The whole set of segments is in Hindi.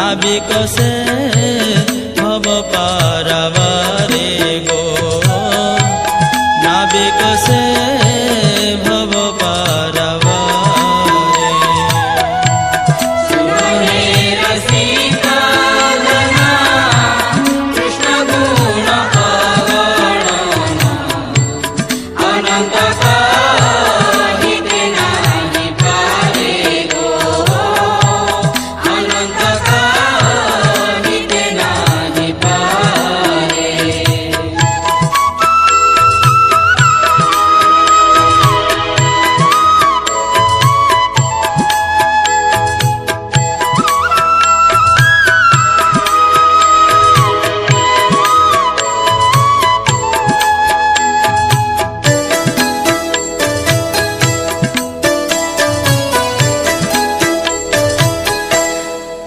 नाविक से भव पारवारे गो, नाविक से भव पारवारे। सुने रसिका जना कृष्ण गुण अगणना, अनंत काहिते नाही पारे गो, अनंत काहिते नाही पारे।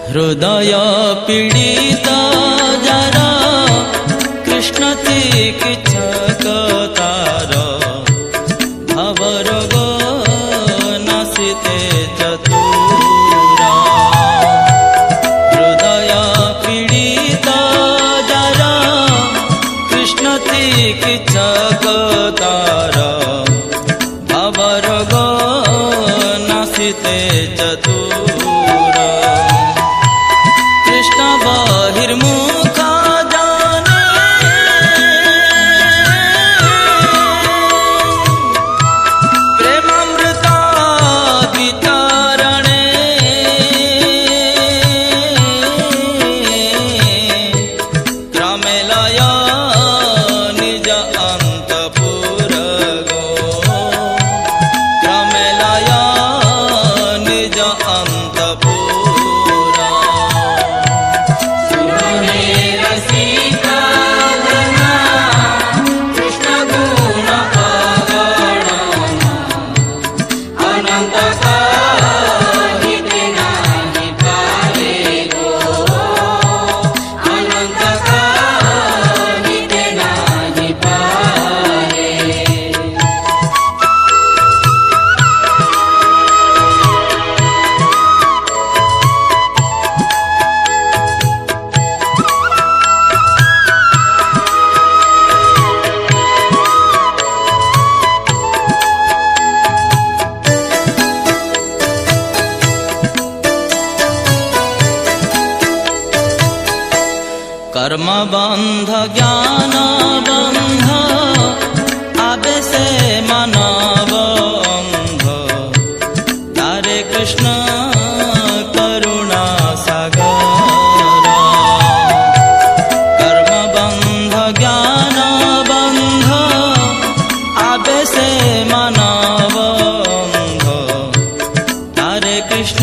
हृदय पीड़ित जरा कृष्ण चिकित्सक तार, भवरोग नाशिते चतुरा। हृदय पीड़ित जरा कृष्ण चिकित्सक तार, भवरोग नाशिते चतुरा। कृष्ण बहिर्मुख जाने प्रेमामृत वितरणे, क्रमे लय निज अंतपुर गो, क्रमे लय निज अंतपुर। कर्म बंध ज्ञान बंध आवे से मानव अंध, तारे कृष्ण करुणा सागर। कर्म बंध ज्ञान बंध आवे से मानव अंध, तारे कृष्ण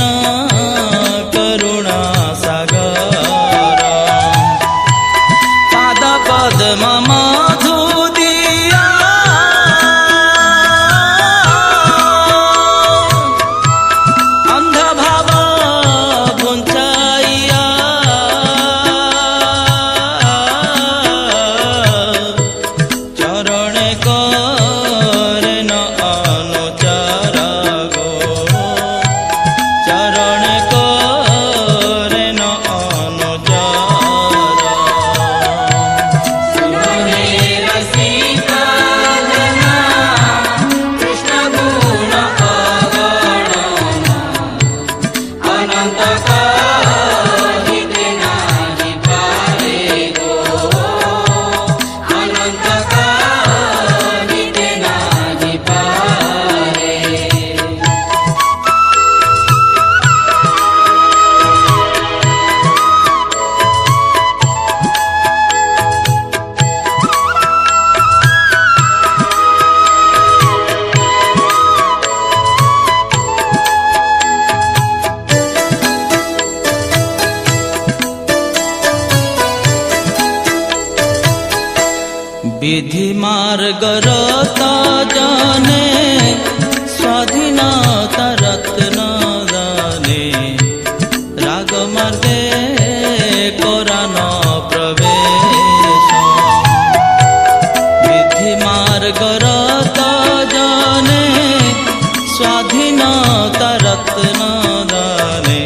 करुणा सागर। पद्म मधु दिया अंध भाव बुंचाइया, चरण करे न अनुचार गो, चरण करे न अनुचार। विधि मार्ग रत जाने, स्वाधीनता रत्न दाने, राग मार्गे कोरान प्रवेश। विधि मार्ग रत जाने, स्वाधीनता रत्न दाने,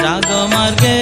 राग मार्गे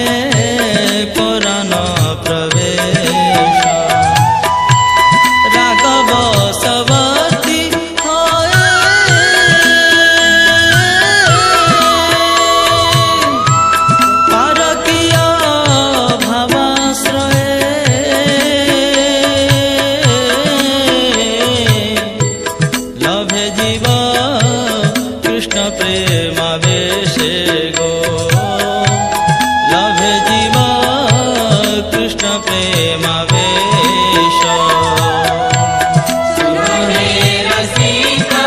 प्रेमावेश सुनो हे रसिका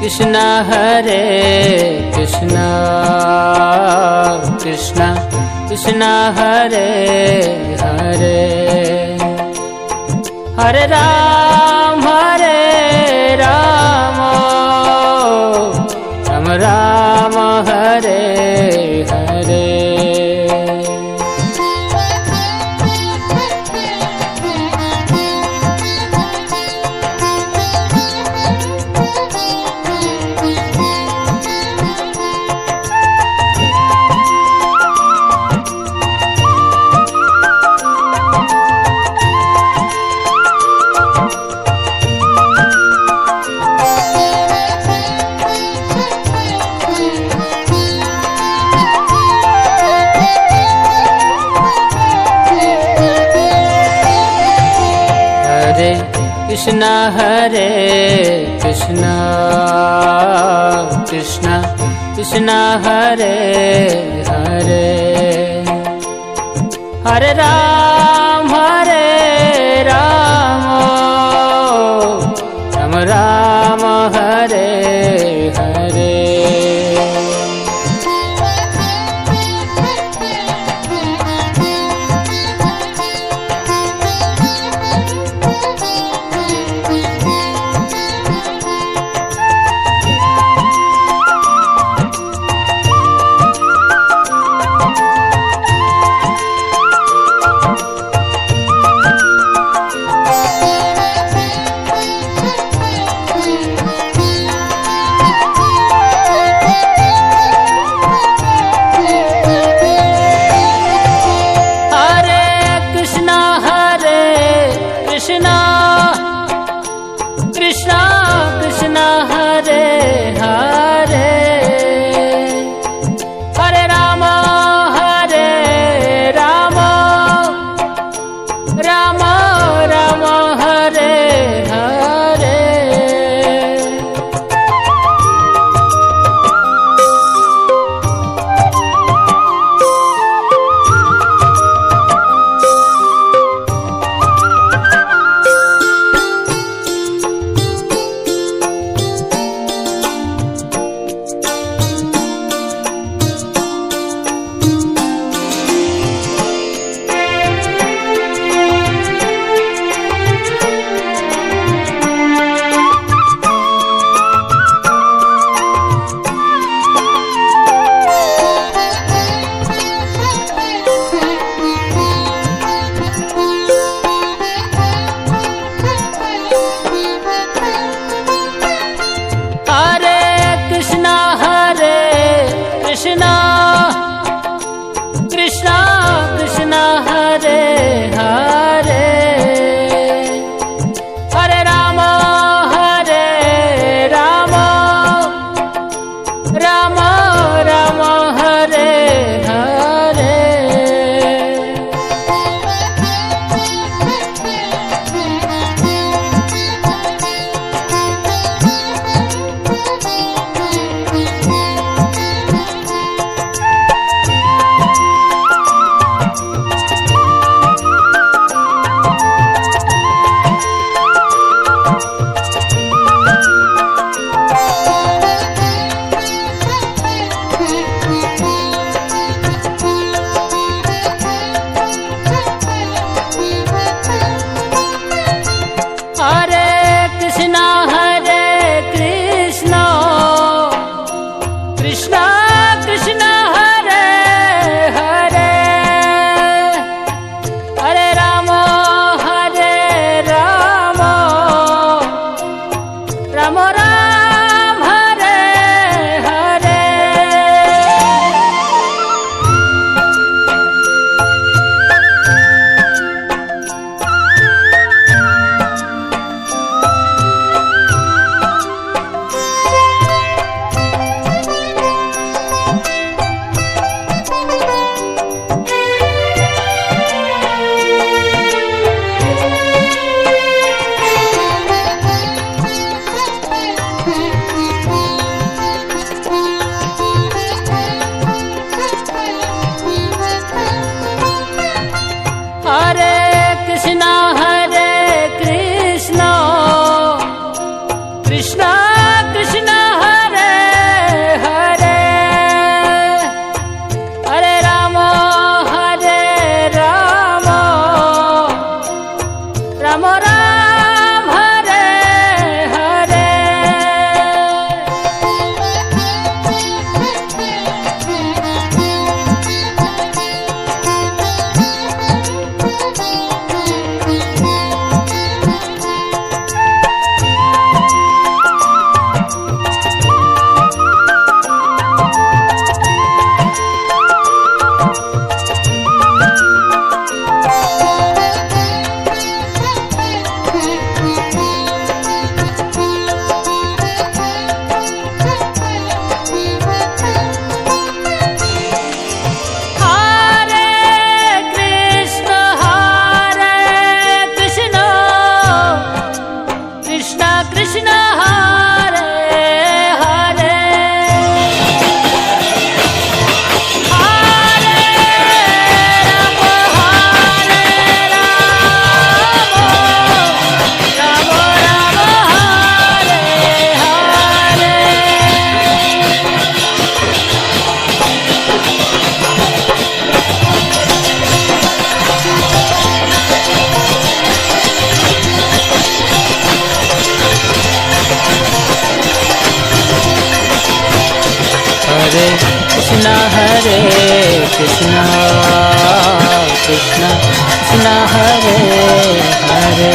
कृष्णा हरे कृष्णा कृष्णा कृष्णा हरे हरे हरे राम राम राम हरे हरे कृष्णा हरे कृष्णा कृष्णा कृष्णा हरे हरे हरे राम राम राम हरे हरे कृष्ण कृष्ण हरे हरे हरे राम राम राम हरे हरे हरे कृष्ण कृष्ण कृष्ण हरे हरे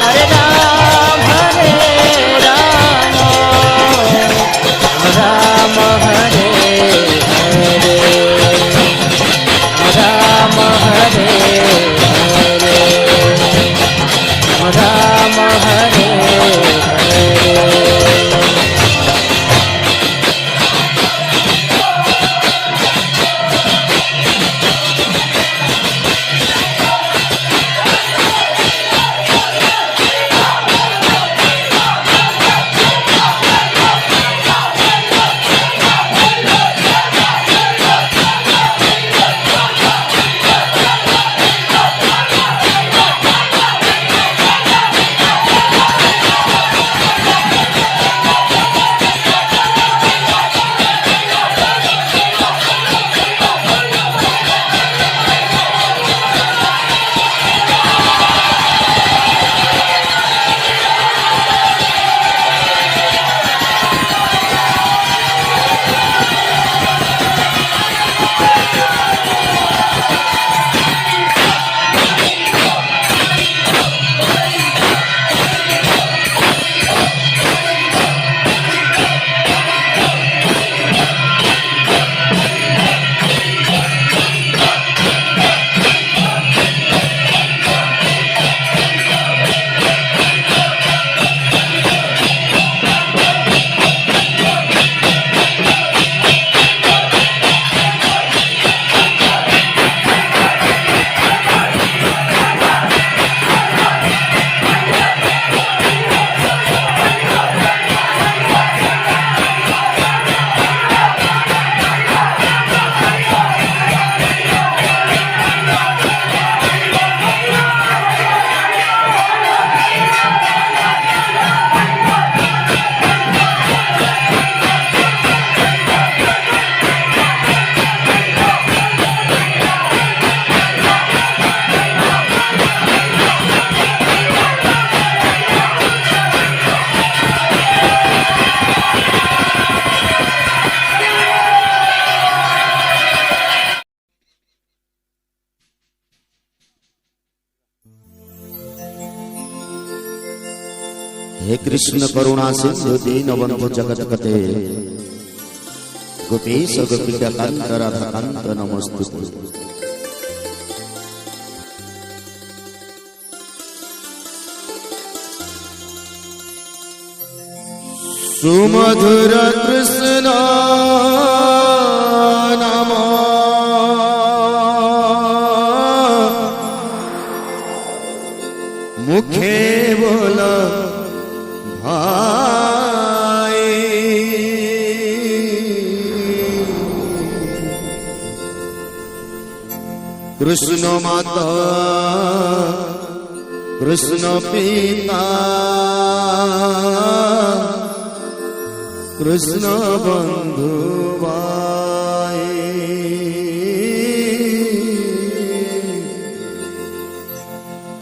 हरे राम राम हरे हरे राम हरे हरे राम हरे हरे हे कृष्ण करुणा सिंधु दीनबंधु जगतपते गोपीश गोपिकांत राधाकांत नमोस्तुते। सुमधुर कृष्ण नाम मुखे बोल भाई कृष्ण माता कृष्ण पिता कृष्ण बंधु भाई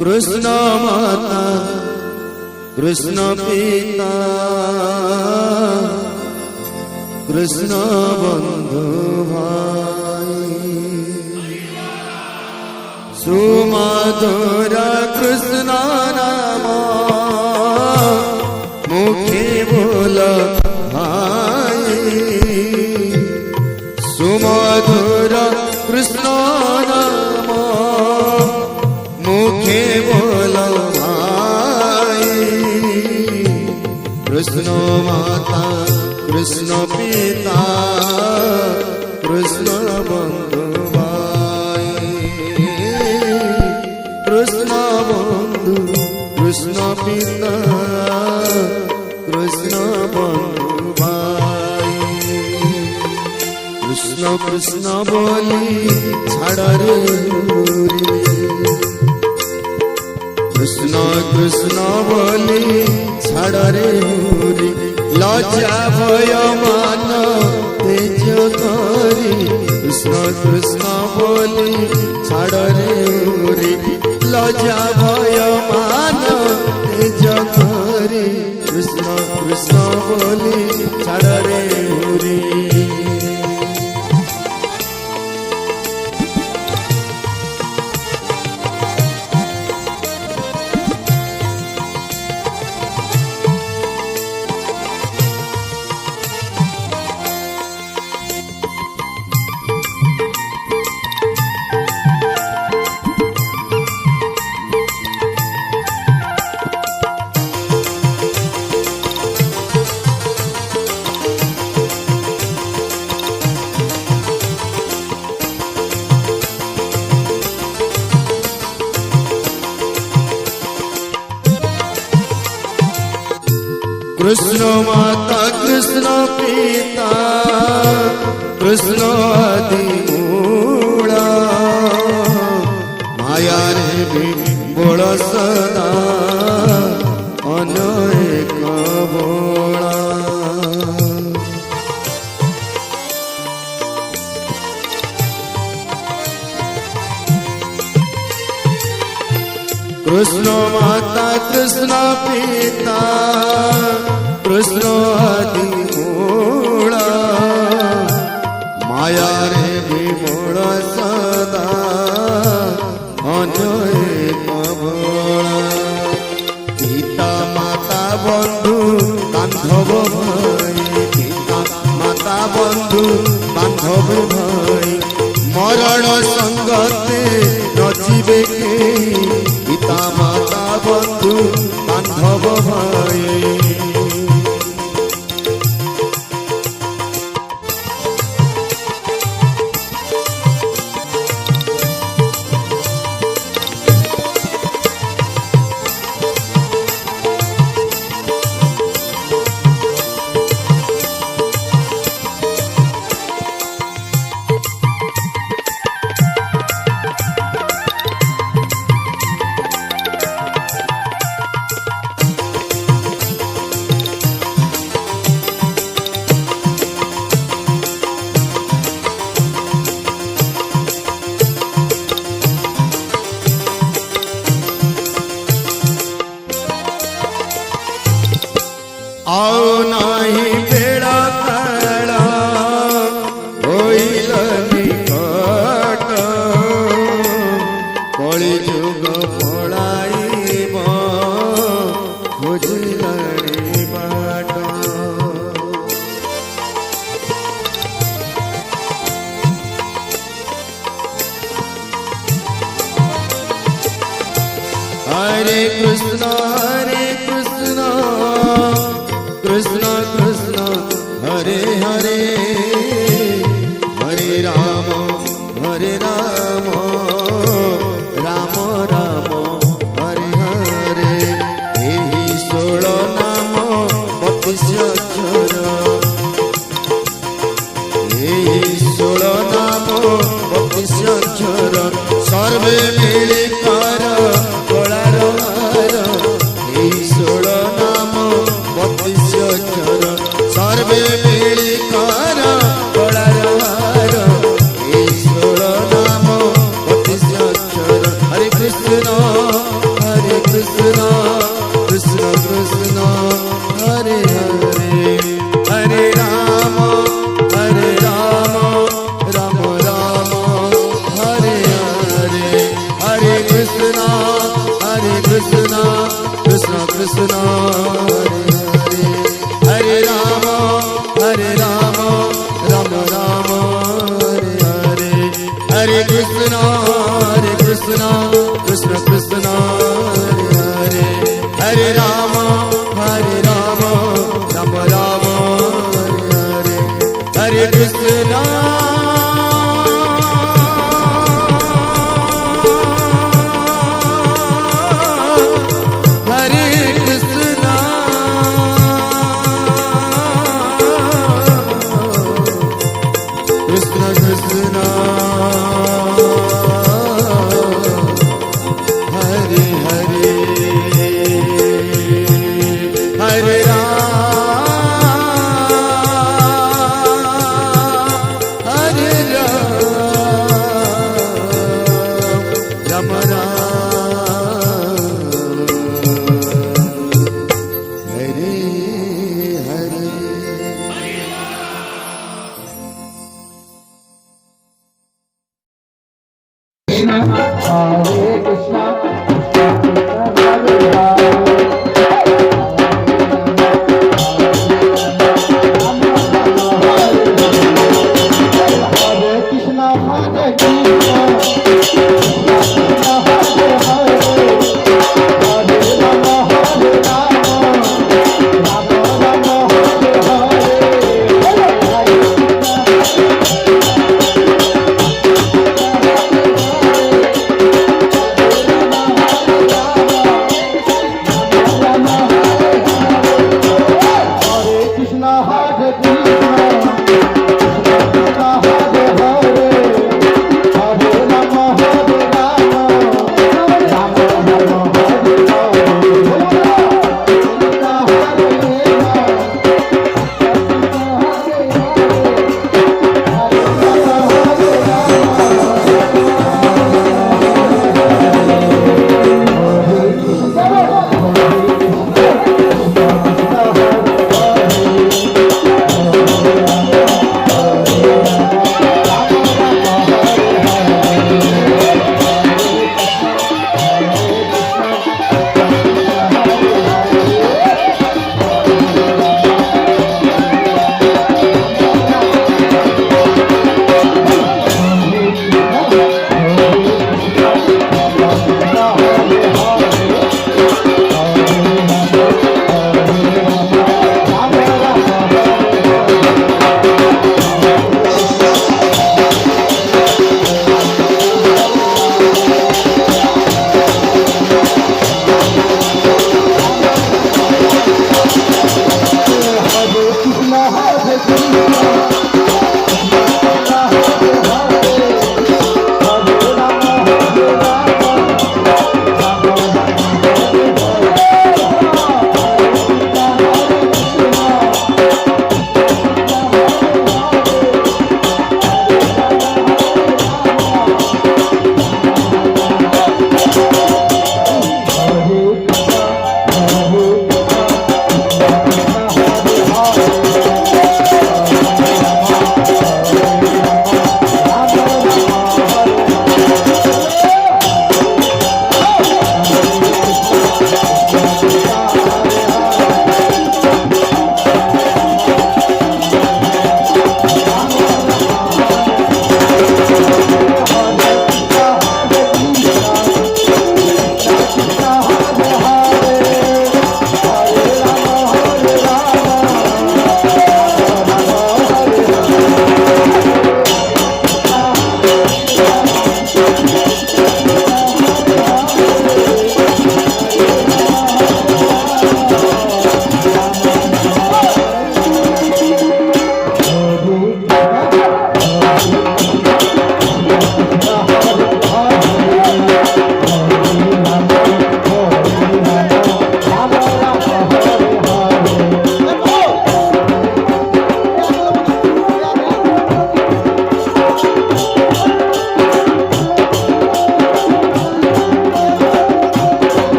कृष्ण माता कृष्ण पिता कृष्ण बंधु भाई सुमधुर कृष्ण नाम मुखे बोल भाई सुमधुर कृष्ण नाम मुखे बोल भाई कृष्ण माता कृष्ण पिता कृष्ण बंधु भाई कृष्ण बंधु कृष्ण पिता कृष्ण बंधु भाई कृष्ण कृष्ण बोली छाड़ रे कृष्ण कृष्ण बोली छाड़ रे लज्जा भय मान तेज करी कृष्ण कृष्ण बोली छाड़ रे लज्जा भय मान तेज करी कृष्ण कृष्ण बोली छाड़ रे कृष्ण माता कृष्ण पिता कृष्ण आदि मूला माया रे भी बोल सदा अनेक बोला कृष्ण माता कृष्ण पिता कृष्ण आदि मूला माया रे विमूल सदा अनेक बोला पिता माता बंधु बांधव भाई पिता माता बंधु बांधव भाई मरण संगते नचिबे पिता माता बंधु बांधव भाई आओ नाही बेड़ा काला होइल निकट कଳି जुग पळाइब खोजिलाଣି बाट हरे कृष्ण कृष्ण कृष्ण हरे हरे हरे राम राम राम हरे हरे एही 16 कृष्ण हरे राम राम राम हरे हरे हरे कृष्ण कृष्ण कृष्ण हरे हरे हरे राम राम राम हरे हरे हरे कृष्ण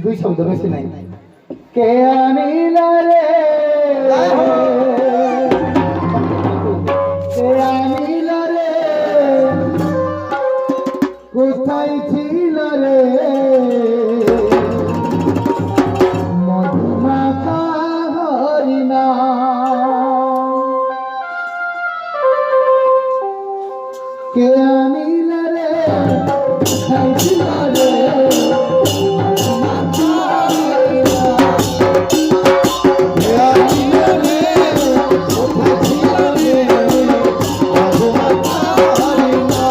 दुई शब्द बेसी नहीं के अनिला रे के अनिला रे কোথায় ছিল রে মধুমাখা হরিণা কে আনিল রে কোথায় ছিল রে মধুমাখা হরিণা কে আনিল রে কোথায় ছিল রে মধুমাখা হরিণা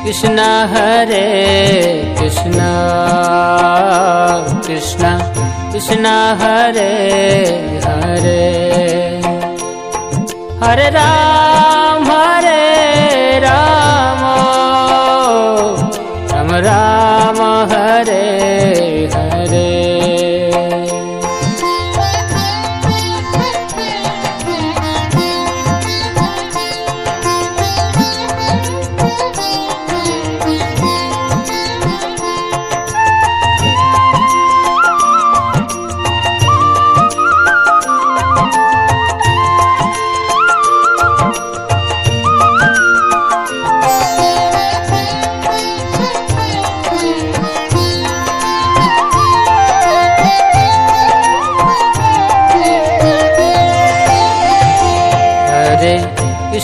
कृष्णा हरे कृष्णा कृष्णा कृष्णा हरे हरे हरे राम राम राम हरे हरे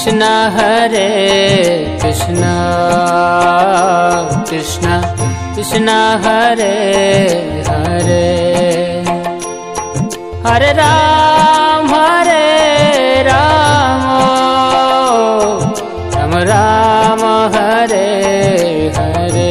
कृष्णा हरे कृष्णा कृष्णा कृष्णा हरे हरे हरे राम राम राम हरे हरे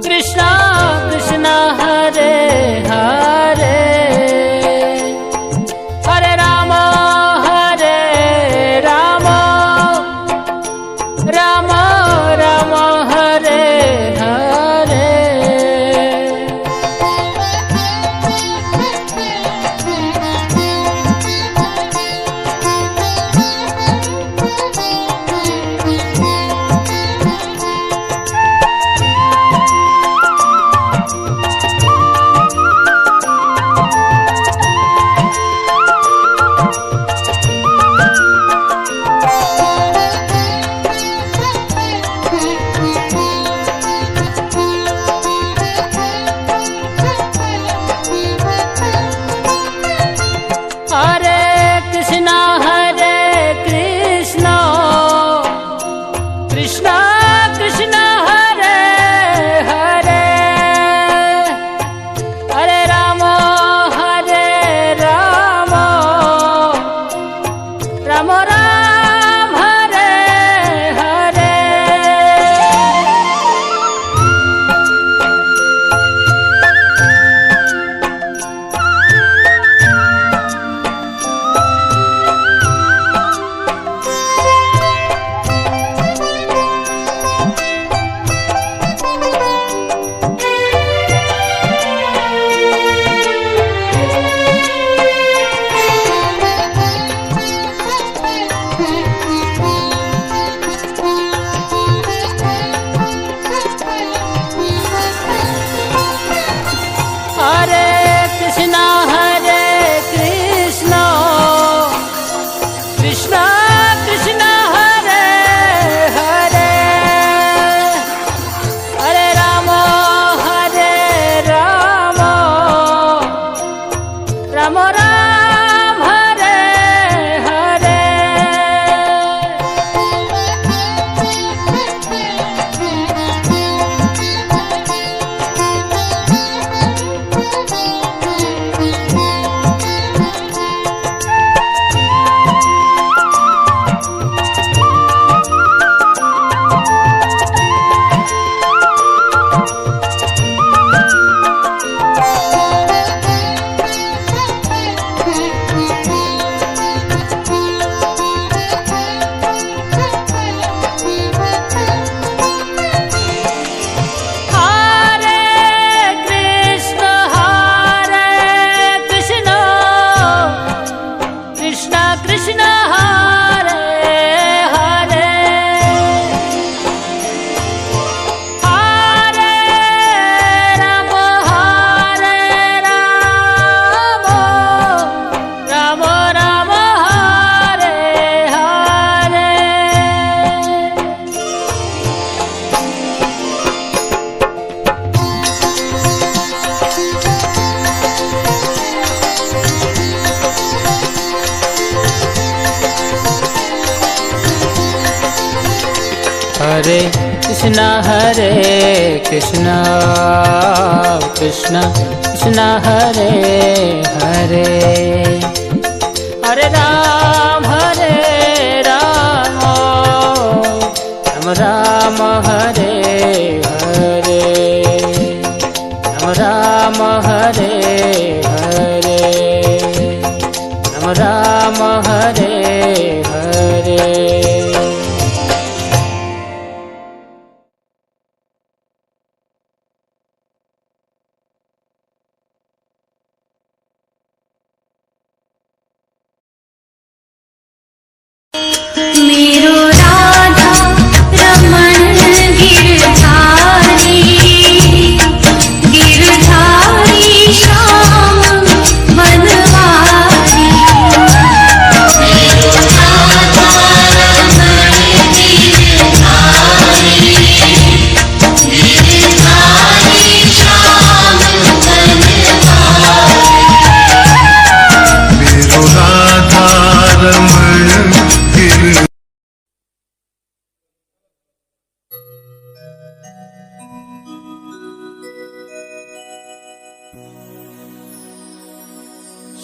कृष्ण कृष्ण हरे हरे हरे राम राम राम हरे हरे हरे कृष्णा कृष्ण कृष्ण हरे हरे हरे राम राम राम हरे हरे राम हरे हरे राम हरे हरे। मेरो राधा रमण गिरधारी गिरधारी श्याम बनवारी। मेरो राधा रमण गिरधारी गिरधारी श्याम बनवारी। मेरो राधा रमण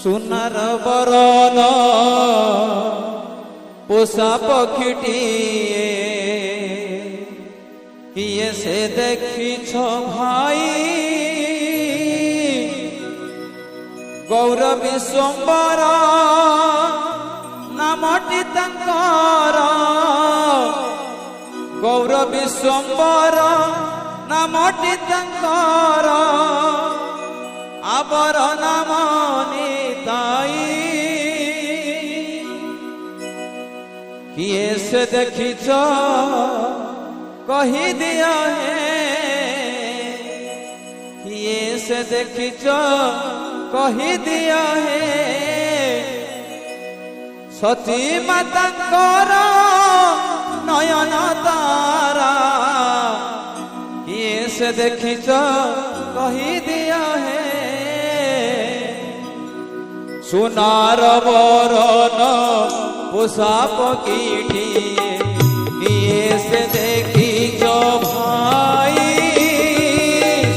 সোনার বরণ পোষা পক্ষীটিয়ে किए से देखिछ भाई गौर विश्वम्बर नामटी तंकर गौर विश्वम्बर नामटी तंकर आबर नाम निताई किए से देखिछ कही दिया है किए से देखिछ कही दिया है सती मातांकर नयन तारा किए से देखिछ कही दिया है सुनार बरन पोषाक कीठी किए से देखिछ भाई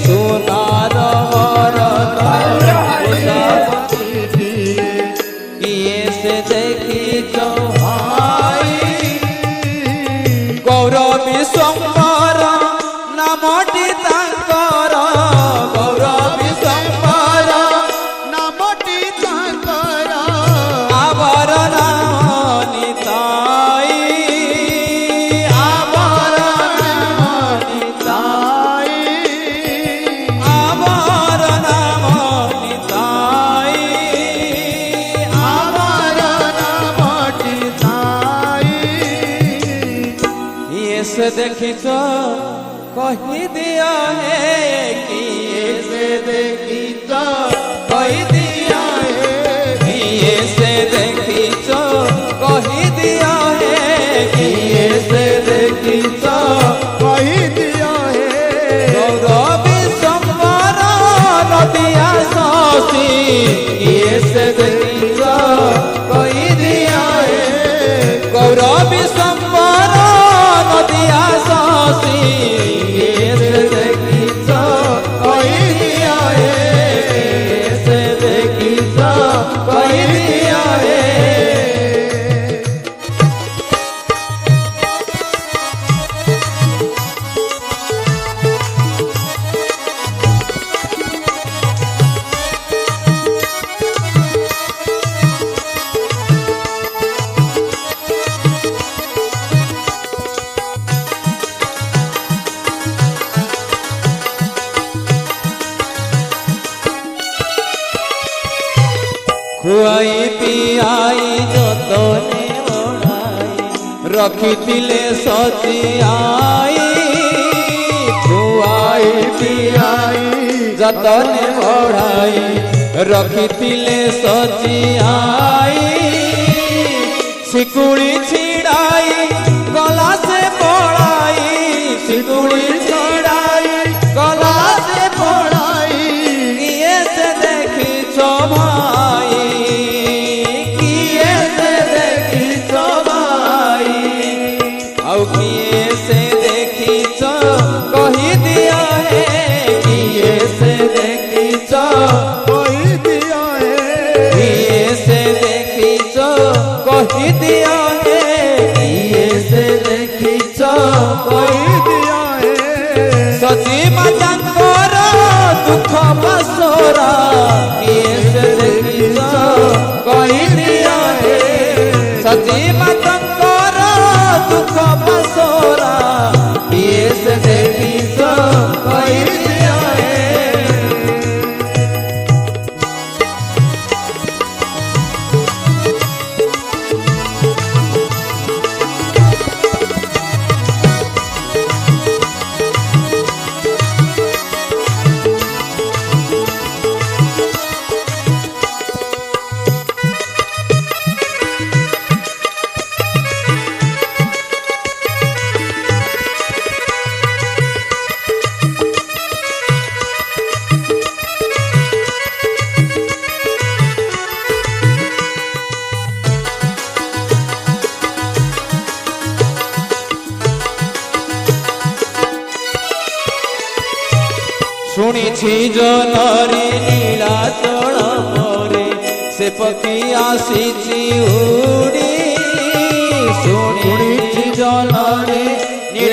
सुनार बरन पोषाक किए से देखिछ भाई गौर विश्वम्बर नामटी तांकर गौर विश्वम्बर नामटी तांकर आबर नाम निताई आबर नाम निताई आबर नाम निताई आवर नामटी ताई ये से देखिछ कही दिया है किए से देखिछ कही दिया है किए से देखिछ कही दिया है किए से देखिछ कही दिया है गौर विश्वम्बर नदिया शशि किए से देखिछ कही दिया है गौर विश्वम्बर नदिया शशि किए से देखिछ कही दिया है किए से देखिछ कही दिया है खुआई पियाई जतने ओढ़ाई रखिथिले सजियाई खुआई पियाई जतने ओढ़ाई रखिथिले सजियाई सिकुड़ी छिड़ाई गला से पड़ाई सिकुड़ी छिड़ाई गला से पड़ाई किए से देखिछ भाई किए से देखिछ भाई आउ किए से देखिछ कही दिया है किए से देखिछ कही दिया है किए से देखिछ कही दिया है किए से देखिछ कही दिया है सची मातांकर दुख बसोरा किए से देखिछ कही दिया है सची मातांकर दुख बसोरा किए से देखिछ कही दिया है শুনিছি জলরে নীলাচল পরে সে পক্ষী আসিছি উড়ি শুনিছি জলরে নীলা